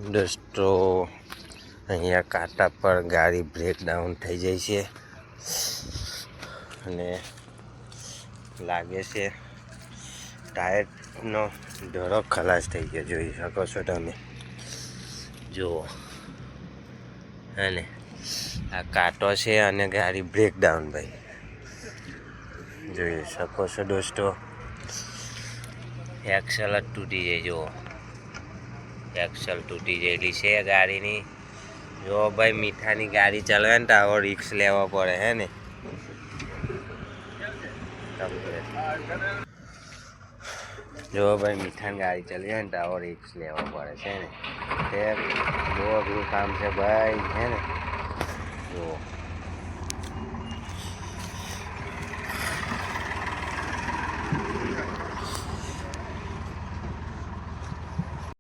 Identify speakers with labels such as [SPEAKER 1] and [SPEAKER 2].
[SPEAKER 1] દોસ્તો અહીંયા કાંટા પર ગાડી બ્રેકડાઉન થઈ જાય છે અને લાગે છે ટાયરનો ઢોરો ખલાસ થઈ ગયો, જોઈ શકો છો તમે. જુઓ અને આ કાંટો છે અને ગાડી બ્રેકડાઉન ભાઈ જોઈ શકો છો દોસ્તો. એક્સલ જ તૂટી જાય, જુઓ એક્સલ તૂટી ગયેલી છે ગાડીની. જો ભાઈ મીઠાની ગાડી ચલાવે ને તો આવો રિક્સ લેવો પડે હે ને. જો ભાઈ મીઠાની ગાડી ચલાવે ને તો આવો રિક્સ લેવો પડે છે ને. તે બહુ અઘરું કામ છે ભાઈ હે ને. જુઓ